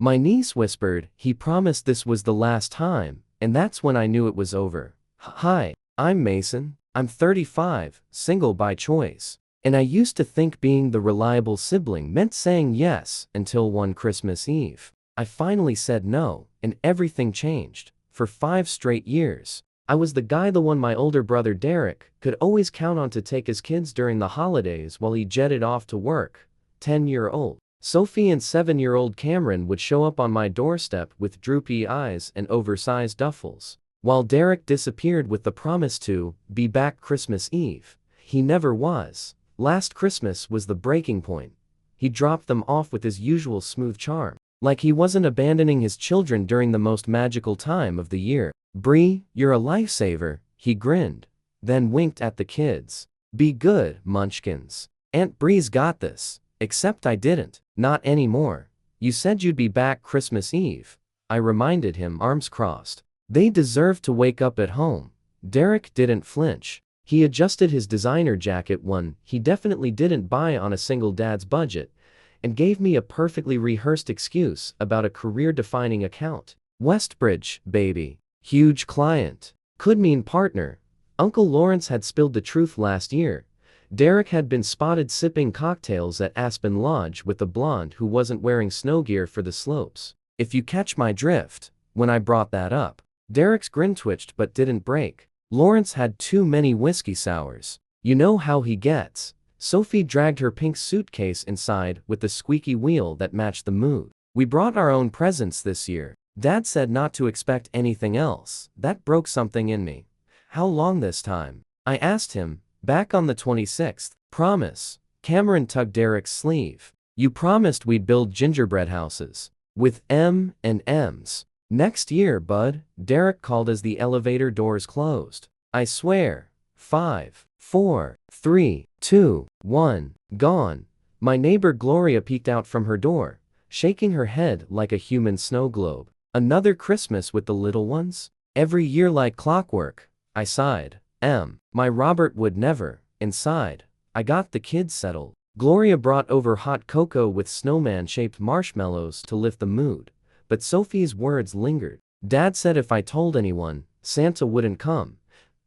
My niece whispered. He promised this was the last time, and that's when I knew it was over. Hi, I'm Mason. I'm 35, single by choice. And I used to think being the reliable sibling meant saying yes until one Christmas Eve. I finally said no, and everything changed. For 5 straight years, I was the guy the one my older brother Derek could always count on to take his kids during the holidays while he jetted off to work. 10-year-old Sophie and 7-year-old Cameron would show up on my doorstep with droopy eyes and oversized duffels. While Derek disappeared with the promise to be back Christmas Eve, he never was. Last Christmas was the breaking point. He dropped them off with his usual smooth charm, like he wasn't abandoning his children during the most magical time of the year. "Bree, you're a lifesaver," he grinned, then winked at the kids. "Be good, munchkins. Aunt Bree's got this." Except I didn't. "Not anymore. You said you'd be back Christmas Eve," I reminded him, arms crossed. "They deserve to wake up at home." Derek didn't flinch. He adjusted his designer jacket, one he definitely didn't buy on a single dad's budget, and gave me a perfectly rehearsed excuse about a career-defining account. "Westbridge, baby. Huge client. Could mean partner." Uncle Lawrence had spilled the truth last year. Derek had been spotted sipping cocktails at Aspen Lodge with a blonde who wasn't wearing snow gear for the slopes. If you catch my drift, when I brought that up, Derek's grin twitched but didn't break. Lawrence had too many whiskey sours. You know how he gets. Sophie dragged her pink suitcase inside with the squeaky wheel that matched the mood. "We brought our own presents this year. Dad said not to expect anything else." That broke something in me. "How long this time?" I asked him. "Back on the 26th. Promise." Cameron tugged Derek's sleeve. "You promised we'd build gingerbread houses. With M&Ms. Next year, bud," Derek called as the elevator doors closed. I swear. 5, 4, 3, 2, 1, gone. My neighbor Gloria peeked out from her door, shaking her head like a human snow globe. "Another Christmas with the little ones? Every year like clockwork." I sighed. My Robert would never." Inside, I got the kids settled. Gloria brought over hot cocoa with snowman-shaped marshmallows to lift the mood, but Sophie's words lingered. "Dad said if I told anyone, Santa wouldn't come."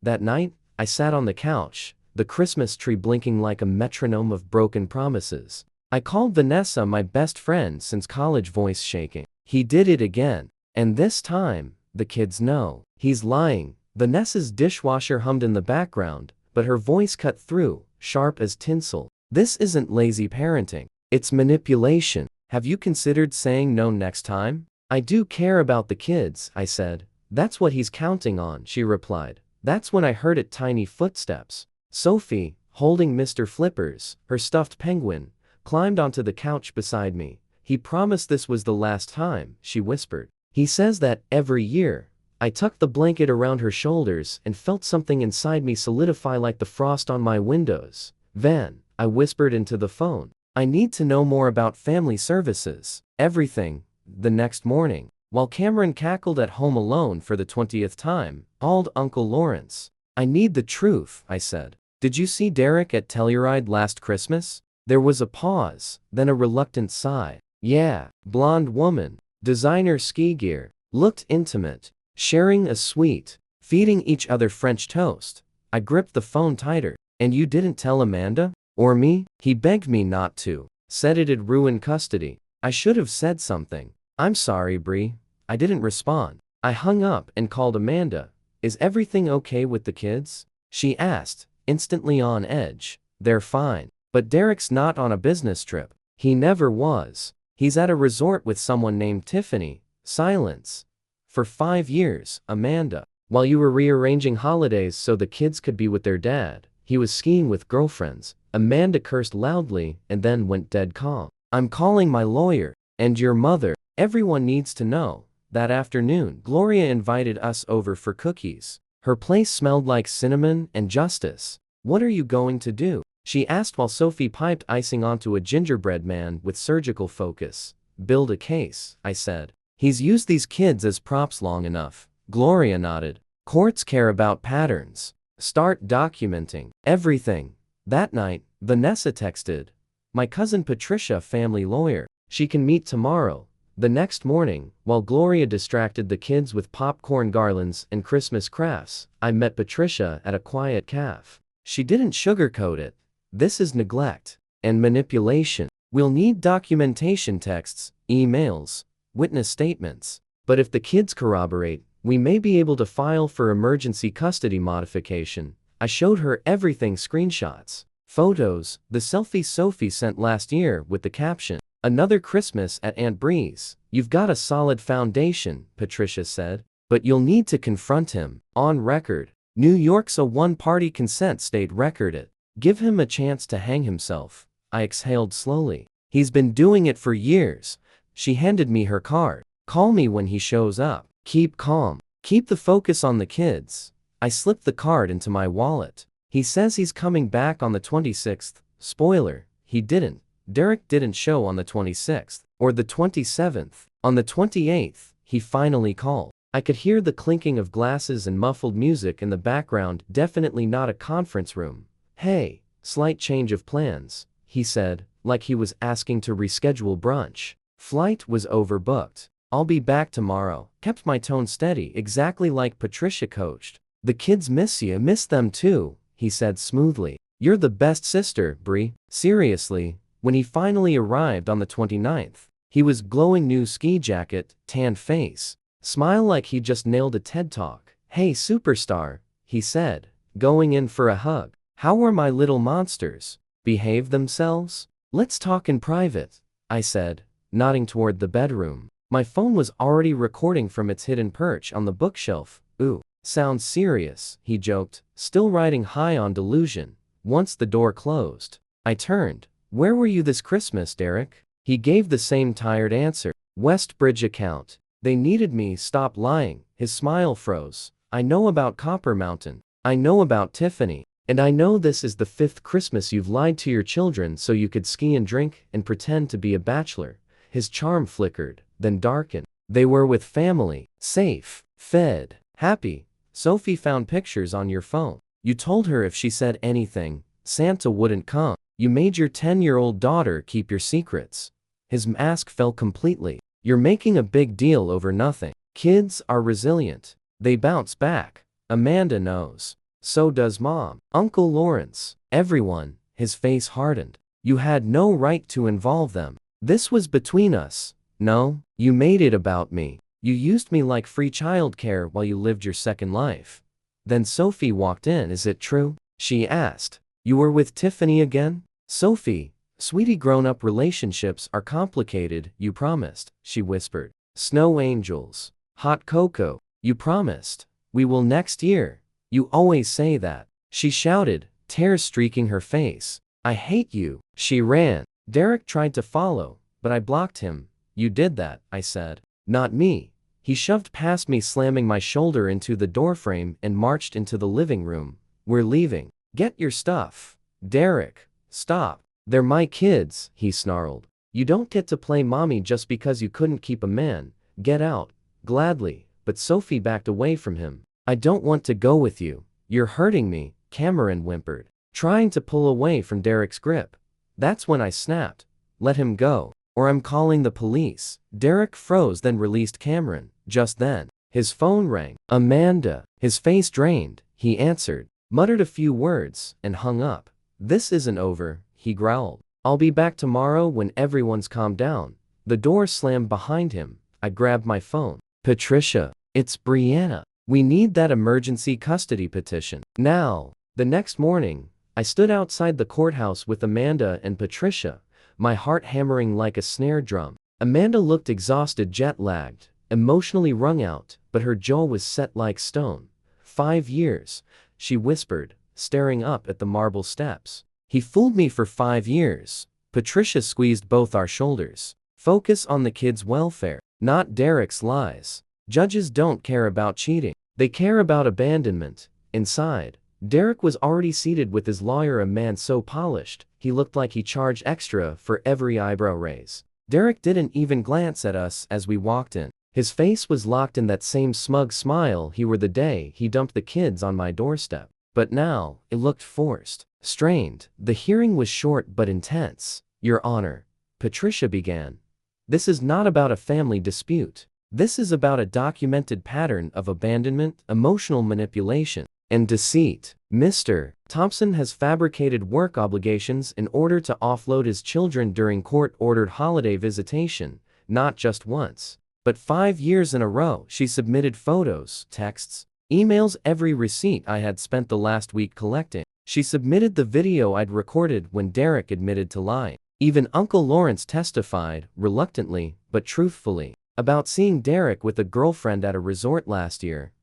That night, I sat on the couch, the Christmas tree blinking like a metronome of broken promises. I called Vanessa my best friend since college, voice shaking. He did it again. And this time, the kids know. He's lying. Vanessa's dishwasher hummed in the background, but her voice cut through, sharp as tinsel. "This isn't lazy parenting. It's manipulation. Have you considered saying no next time?" "I do care about the kids," I said. "That's what he's counting on," she replied. That's when I heard it, tiny footsteps. Sophie, holding Mr. Flippers, her stuffed penguin, climbed onto the couch beside me. "He promised this was the last time," she whispered. "He says that every year." I tucked the blanket around her shoulders and felt something inside me solidify like the frost on my windows. "Van," I whispered into the phone, "I need to know more about family services." "Everything." The next morning, while Cameron cackled at home alone for the 20th time, called Uncle Lawrence. "I need the truth," I said. "Did you see Derek at Telluride last Christmas?" There was a pause, then a reluctant sigh. "Yeah, blonde woman, designer ski gear, looked intimate. Sharing a sweet, feeding each other French toast." I gripped the phone tighter. "And you didn't tell Amanda? Or me?" "He begged me not to. Said it'd ruin custody." I should have said something. "I'm sorry, Bree." I didn't respond. I hung up and called Amanda. "Is everything okay with the kids?" she asked, instantly on edge. "They're fine. But Derek's not on a business trip." "He never was. He's at a resort with someone named Tiffany." Silence. "For 5 years, Amanda. While you were rearranging holidays so the kids could be with their dad, he was skiing with girlfriends." Amanda cursed loudly and then went dead calm. "I'm calling my lawyer. And your mother. Everyone needs to know." That afternoon, Gloria invited us over for cookies. Her place smelled like cinnamon and justice. "What are you going to do?" she asked while Sophie piped icing onto a gingerbread man with surgical focus. "Build a case," I said. "He's used these kids as props long enough." Gloria nodded. "Courts care about patterns. Start documenting everything." That night, Vanessa texted. "My cousin Patricia, family lawyer. She can meet tomorrow." The next morning, while Gloria distracted the kids with popcorn garlands and Christmas crafts, I met Patricia at a quiet cafe. She didn't sugarcoat it. This is neglect and manipulation. We'll need documentation, texts, emails, witness statements. But if the kids corroborate, we may be able to file for emergency custody modification. I showed her everything, screenshots, photos, the selfie Sophie sent last year with the caption, "Another Christmas at Aunt Bree's." "You've got a solid foundation," Patricia said, "but you'll need to confront him, on record." New York's a one-party consent state, recorded. Give him a chance to hang himself. I exhaled slowly. He's been doing it for years. She handed me her card. Call me when he shows up. Keep calm. Keep the focus on the kids. I slipped the card into my wallet. He says he's coming back on the 26th. Spoiler, he didn't. Derek didn't show on the 26th, or the 27th. On the 28th, he finally called. I could hear the clinking of glasses and muffled music in the background, definitely not a conference room. "Hey, slight change of plans," he said, like he was asking to reschedule brunch. "Flight was overbooked. I'll be back tomorrow." Kept my tone steady, exactly like Patricia coached. "The kids miss you." "Miss them too," he said smoothly. "You're the best sister, Bree." Seriously. When he finally arrived on the 29th, he was glowing, new ski jacket, tan face, smile like he just nailed a TED Talk. "Hey superstar," he said, going in for a hug. "How are my little monsters? Behave themselves?" "Let's talk in private," I said, nodding toward the bedroom. My phone was already recording from its hidden perch on the bookshelf. "Ooh, sounds serious," he joked, still riding high on delusion. Once the door closed, I turned. "Where were you this Christmas, Derek?" He gave the same tired answer. "Westbridge account. They needed me." "Stop lying." His smile froze. "I know about Copper Mountain. I know about Tiffany. And I know this is the 5th Christmas you've lied to your children so you could ski and drink and pretend to be a bachelor." His charm flickered, then darkened. "They were with family, safe, fed, happy. Sophie found pictures on your phone. You told her if she said anything, Santa wouldn't come. You made your 10-year-old daughter keep your secrets." His mask fell completely. "You're making a big deal over nothing. Kids are resilient. They bounce back. Amanda knows. So does Mom, Uncle Lawrence, everyone." His face hardened. "You had no right to involve them. This was between us. No, you made it about me. You used me like free childcare while you lived your second life." Then Sophie walked in. "Is it true?" she asked. "You were with Tiffany again?" "Sophie, sweetie, grown-up relationships are complicated. You promised," she whispered. "Snow angels. Hot cocoa. You promised. We will next year. You always say that." She shouted, tears streaking her face. "I hate you." She ran. Derek tried to follow, but I blocked him. "You did that," I said. "Not me." He shoved past me, slamming my shoulder into the doorframe, and marched into the living room. "We're leaving. Get your stuff." "Derek, stop. They're my kids," he snarled. "You don't get to play mommy just because you couldn't keep a man. Get out." "Gladly," but Sophie backed away from him. "I don't want to go with you. You're hurting me," Cameron whimpered, trying to pull away from Derek's grip. That's when I snapped. "Let him go, or I'm calling the police." Derek froze, then released Cameron. Just then, his phone rang. "Amanda." His face drained. He answered, muttered a few words, and hung up. "This isn't over," he growled. "I'll be back tomorrow when everyone's calmed down." The door slammed behind him. I grabbed my phone. "Patricia, it's Brianna. We need that emergency custody petition now." The next morning, I stood outside the courthouse with Amanda and Patricia, my heart hammering like a snare drum. Amanda looked exhausted, jet-lagged, emotionally wrung out, but her jaw was set like stone. 5 years, she whispered, staring up at the marble steps. "He fooled me for 5 years." Patricia squeezed both our shoulders. "Focus on the kids' welfare, not Derek's lies. Judges don't care about cheating. They care about abandonment." Inside, Derek was already seated with his lawyer, a man so polished, he looked like he charged extra for every eyebrow raise. Derek didn't even glance at us as we walked in. His face was locked in that same smug smile he wore the day he dumped the kids on my doorstep. But now, it looked forced, strained. The hearing was short but intense. "Your Honor," Patricia began. This is not about a family dispute. This is about a documented pattern of abandonment, emotional manipulation, and deceit. Mr. Thompson has fabricated work obligations in order to offload his children during court-ordered holiday visitation, not just once, but 5 years in a row. She submitted photos, texts, emails, every receipt I had spent the last week collecting. She submitted the video I'd recorded when Derek admitted to lying. Even Uncle Lawrence testified, reluctantly, but truthfully, about seeing Derek with a girlfriend at a resort last year.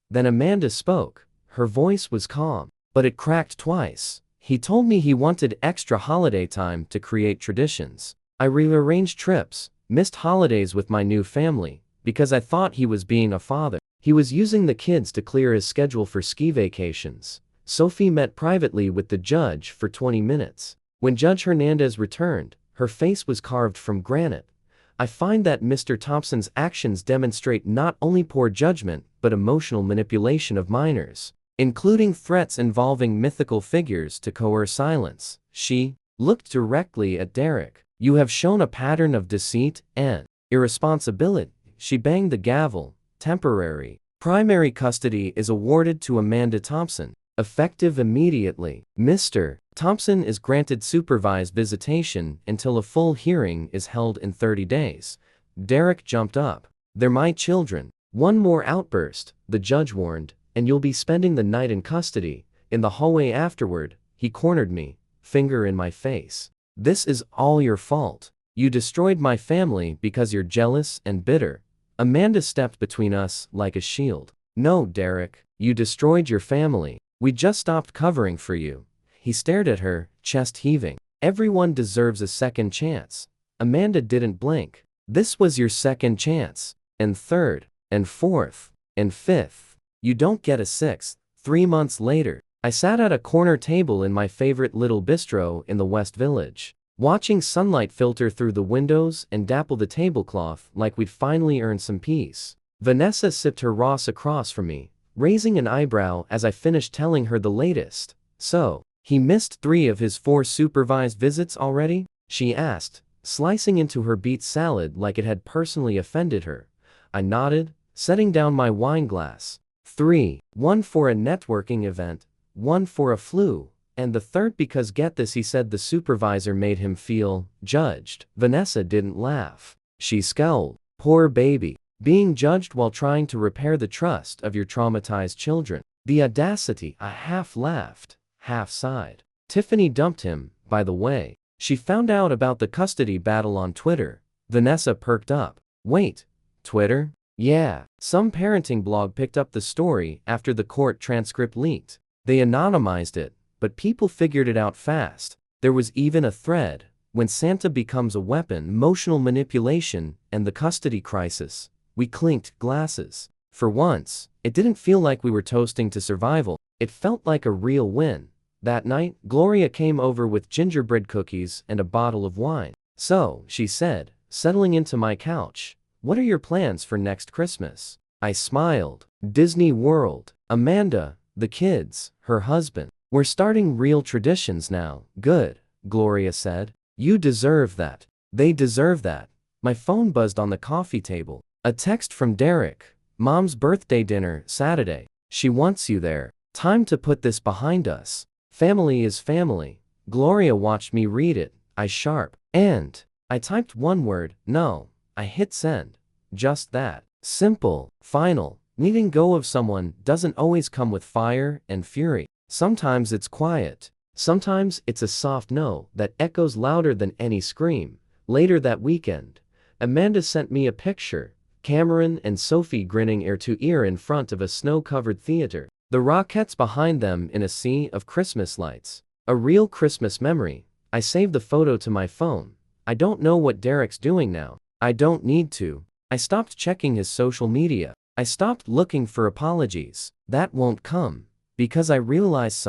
Then Amanda spoke. Her voice was calm, but it cracked twice. He told me he wanted extra holiday time to create traditions. I rearranged trips, missed holidays with my new family, because I thought he was being a father. He was using the kids to clear his schedule for ski vacations. Sophie met privately with the judge for 20 minutes. When Judge Hernandez returned, her face was carved from granite. I find that Mr. Thompson's actions demonstrate not only poor judgment but emotional manipulation of minors, including threats involving mythical figures to coerce silence. She looked directly at Derek. You have shown a pattern of deceit and irresponsibility. She banged the gavel. Temporary primary custody is awarded to Amanda Thompson, effective immediately. Mr. Thompson is granted supervised visitation until a full hearing is held in 30 days. Derek jumped up. They're my children. One more outburst, the judge warned, and you'll be spending the night in custody. In the hallway afterward, he cornered me, finger in my face. This is all your fault. You destroyed my family because you're jealous and bitter. Amanda stepped between us like a shield. No, Derek, you destroyed your family. We just stopped covering for you. He stared at her, chest heaving. Everyone deserves a second chance. Amanda didn't blink. This was your second chance. And third, and fourth, and fifth. You don't get a sixth. 3 months later, I sat at a corner table in my favorite little bistro in the West Village, watching sunlight filter through the windows and dapple the tablecloth like we'd finally earned some peace. Vanessa sipped her Ross across from me, raising an eyebrow as I finished telling her the latest. So, he missed 3 of his 4 supervised visits already? She asked, slicing into her beet salad like it had personally offended her. I nodded, setting down my wine glass. 3. 1 for a networking event, 1 for a flu, and the third because, get this, he said the supervisor made him feel judged. Vanessa didn't laugh. She scowled. Poor baby. Being judged while trying to repair the trust of your traumatized children. The audacity. I half laughed, half sighed. Tiffany dumped him, by the way. She found out about the custody battle on Twitter. Vanessa perked up. Wait, Twitter? Yeah, some parenting blog picked up the story after the court transcript leaked. They anonymized it, but people figured it out fast. There was even a thread. When Santa becomes a weapon, emotional manipulation, and the custody crisis. We clinked glasses. For once, it didn't feel like we were toasting to survival. It felt like a real win. That night, Gloria came over with gingerbread cookies and a bottle of wine. So, she said, settling into my couch, what are your plans for next Christmas? I smiled. Disney World. Amanda, the kids, her husband. We're starting real traditions now. Good, Gloria said. You deserve that. They deserve that. My phone buzzed on the coffee table. A text from Derek. Mom's birthday dinner, Saturday. She wants you there. Time to put this behind us. Family is family. Gloria watched me read it. I sharp. And I typed one word, no. I hit send. Just that. Simple. Final. Letting go of someone doesn't always come with fire and fury. Sometimes it's quiet. Sometimes it's a soft no that echoes louder than any scream. Later that weekend, Amanda sent me a picture. Cameron and Sophie grinning ear to ear in front of a snow-covered theater. The Rockettes behind them in a sea of Christmas lights. A real Christmas memory. I saved the photo to my phone. I don't know what Derek's doing now. I don't need to. I stopped checking his social media. I stopped looking for apologies. That won't come. Because I realized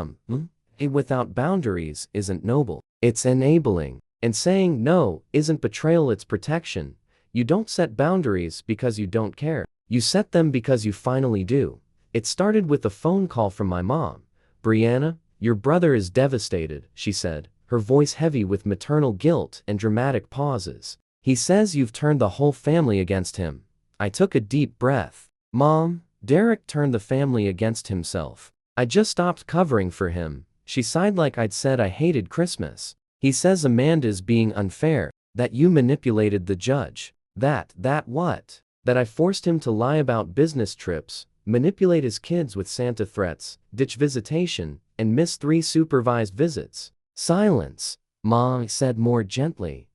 without boundaries isn't noble. It's enabling. And saying no isn't betrayal, it's protection. You don't set boundaries because you don't care. You set them because you finally do. It started with a phone call from my mom. Brianna, your brother is devastated, she said, her voice heavy with maternal guilt and dramatic pauses. He says you've turned the whole family against him. I took a deep breath. Mom, Derek turned the family against himself. I just stopped covering for him. She sighed like I'd said I hated Christmas. He says Amanda's being unfair, that you manipulated the judge. That what? That I forced him to lie about business trips, manipulate his kids with Santa threats, ditch visitation, and miss 3 supervised visits. Silence. Mom said more gently.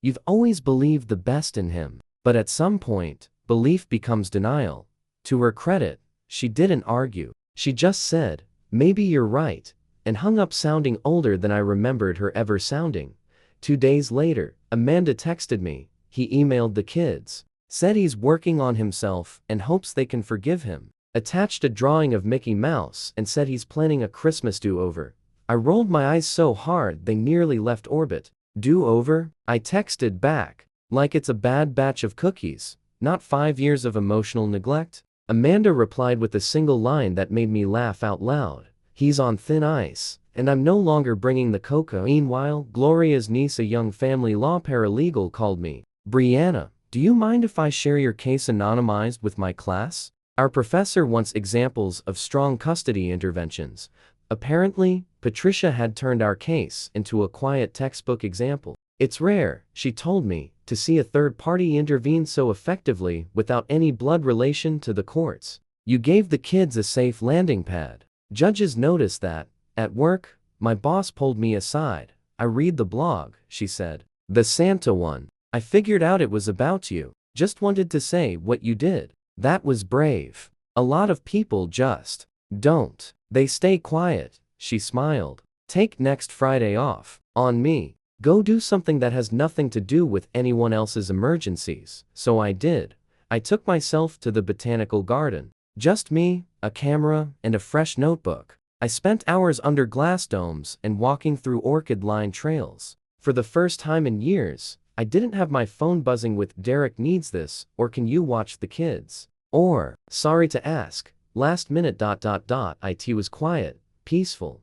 You've always believed the best in him, but at some point, belief becomes denial. To her credit, she didn't argue. She just said, maybe you're right, and hung up sounding older than I remembered her ever sounding. 2 days later, Amanda texted me. He emailed the kids. Said he's working on himself and hopes they can forgive him. Attached a drawing of Mickey Mouse and said he's planning a Christmas do-over. I rolled my eyes so hard they nearly left orbit. Do-over? I texted back. Like it's a bad batch of cookies, not 5 years of emotional neglect. Amanda replied with a single line that made me laugh out loud. He's on thin ice, and I'm no longer bringing the cocoa. Meanwhile, Gloria's niece, a young family law paralegal, called me. Brianna, do you mind if I share your case anonymized with my class? Our professor wants examples of strong custody interventions. Apparently, Patricia had turned our case into a quiet textbook example. It's rare, she told me, to see a third party intervene so effectively without any blood relation to the courts. You gave the kids a safe landing pad. Judges notice that. At work, my boss pulled me aside. I read the blog, she said. The Santa one. I figured out it was about you. Just wanted to say what you did. That was brave. A lot of people just don't. They stay quiet, she smiled. Take next Friday off. On me. Go do something that has nothing to do with anyone else's emergencies. So I did. I took myself to the botanical garden. Just me, a camera, and a fresh notebook. I spent hours under glass domes and walking through orchid-lined trails. For the first time in years, I didn't have my phone buzzing with "Derek needs this" or "Can you watch the kids?" or "Sorry to ask, last minute." It was quiet, peaceful.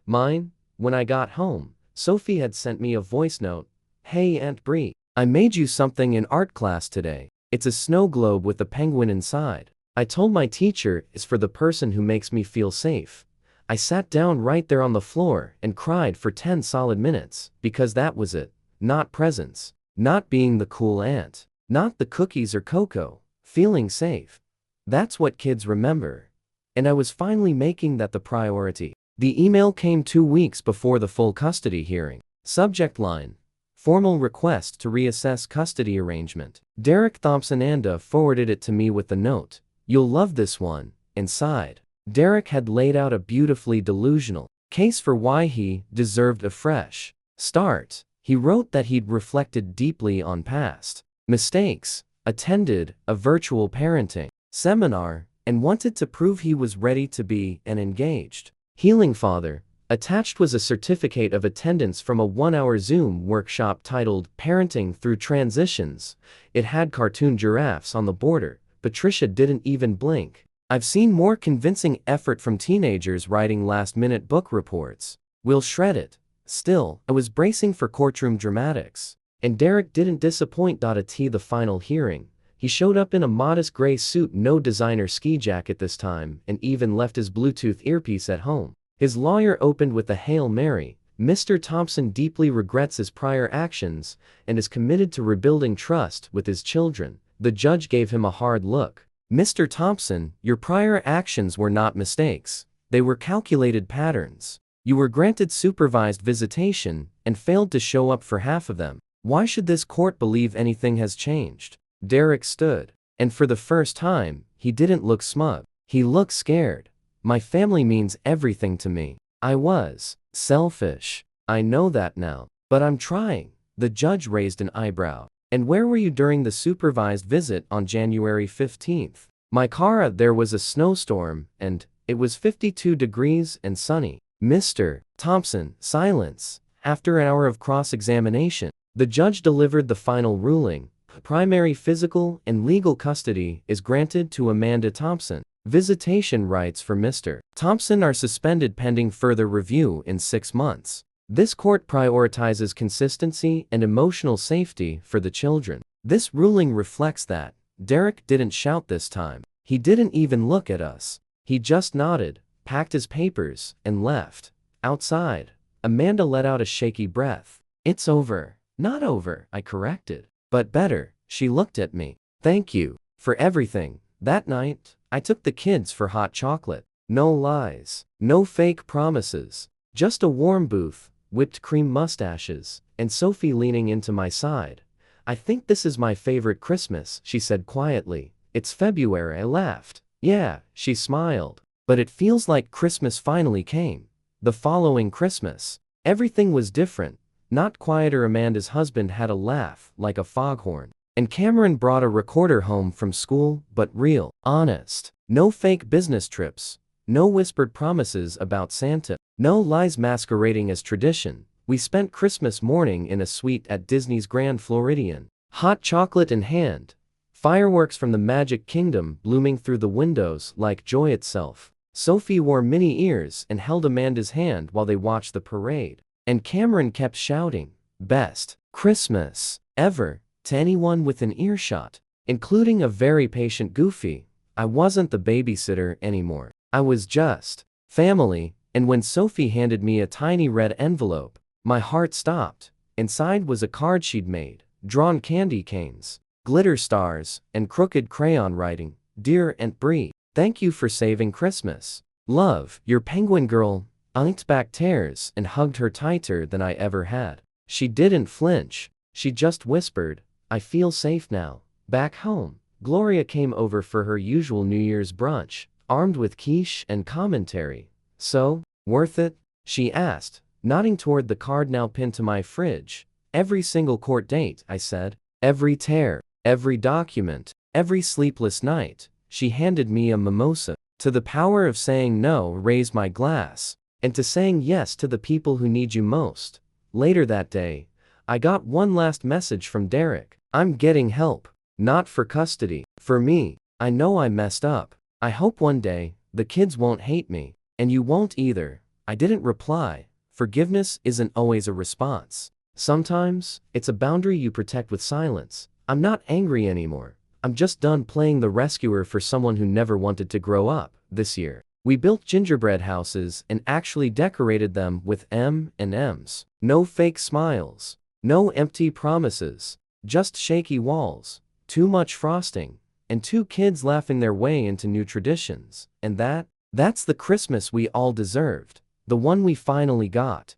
Mine, when I got home, Sophie had sent me a voice note. Hey Aunt Brie, I made you something in art class today. It's a snow globe with a penguin inside. I told my teacher it's for the person who makes me feel safe. I sat down right there on the floor and cried for 10 solid minutes, because that was it. Not presents. Not being the cool aunt. Not the cookies or cocoa. Feeling safe. That's what kids remember. And I was finally making that the priority. The email came 2 weeks before the full custody hearing. Subject line. Formal request to reassess custody arrangement. Derek Thompson. Anda forwarded it to me with the note. You'll love this one. Inside, Derek had laid out a beautifully delusional case for why he deserved a fresh start. He wrote that he'd reflected deeply on past mistakes, attended a virtual parenting seminar, and wanted to prove he was ready to be an engaged healing father. Attached was a certificate of attendance from a 1-hour Zoom workshop titled Parenting Through Transitions. It had cartoon giraffes on the border. Patricia didn't even blink. I've seen more convincing effort from teenagers writing last-minute book reports. We'll shred it. Still, I was bracing for courtroom dramatics. And Derek didn't disappoint. At the final hearing, he showed up in a modest gray suit, no designer ski jacket this time, and even left his Bluetooth earpiece at home. His lawyer opened with a Hail Mary. Mr. Thompson deeply regrets his prior actions and is committed to rebuilding trust with his children. The judge gave him a hard look. Mr. Thompson, your prior actions were not mistakes. They were calculated patterns. You were granted supervised visitation and failed to show up for half of them. Why should this court believe anything has changed? Derek stood. And for the first time, he didn't look smug. He looked scared. My family means everything to me. I was selfish. I know that now. But I'm trying. The judge raised an eyebrow. And where were you during the supervised visit on January 15th? My car, there was a snowstorm, and it was 52 degrees and sunny. Mr. Thompson, silence. After an hour of cross-examination, the judge delivered the final ruling. Primary physical and legal custody is granted to Amanda Thompson. Visitation rights for Mr. Thompson are suspended pending further review in 6 months. This court prioritizes consistency and emotional safety for the children. This ruling reflects that. Derek didn't shout this time. He didn't even look at us. He just nodded, packed his papers, and left. Outside, Amanda let out a shaky breath. It's over. Not over, I corrected. But better, she looked at me. Thank you for everything. That night, I took the kids for hot chocolate. No lies, no fake promises. Just a warm booth, whipped cream mustaches, and Sophie leaning into my side. I think this is my favorite Christmas, she said quietly. It's February, I laughed. Yeah, she smiled. But it feels like Christmas finally came. The following Christmas, everything was different. Not quieter. Amanda's husband had a laugh, like a foghorn. And Cameron brought a recorder home from school, but real, honest. No fake business trips. No whispered promises about Santa. No lies masquerading as tradition. We spent Christmas morning in a suite at Disney's Grand Floridian. Hot chocolate in hand. Fireworks from the Magic Kingdom blooming through the windows like joy itself. Sophie wore mini ears and held Amanda's hand while they watched the parade. And Cameron kept shouting, "Best Christmas ever," to anyone within earshot, including a very patient Goofy. I wasn't the babysitter anymore. I was just family. And when Sophie handed me a tiny red envelope, my heart stopped. Inside was a card she'd made, drawn candy canes, glitter stars, and crooked crayon writing. Dear Aunt Brie, thank you for saving Christmas. Love, your penguin girl. Inked back tears and hugged her tighter than I ever had. She didn't flinch. She just whispered, I feel safe now. Back home, Gloria came over for her usual New Year's brunch, armed with quiche and commentary. So, worth it? She asked, nodding toward the card now pinned to my fridge. Every single court date, I said. Every tear, every document, every sleepless night. She handed me a mimosa. To the power of saying no, raise my glass. And to saying yes to the people who need you most. Later that day, I got one last message from Derek. I'm getting help. Not for custody. For me. I know I messed up. I hope one day, the kids won't hate me. And you won't either. I didn't reply. Forgiveness isn't always a response. Sometimes, it's a boundary you protect with silence. I'm not angry anymore. I'm just done playing the rescuer for someone who never wanted to grow up. This year, we built gingerbread houses and actually decorated them with M&Ms. No fake smiles. No empty promises. Just shaky walls. Too much frosting. And 2 kids laughing their way into new traditions. And that's the Christmas we all deserved. The one we finally got.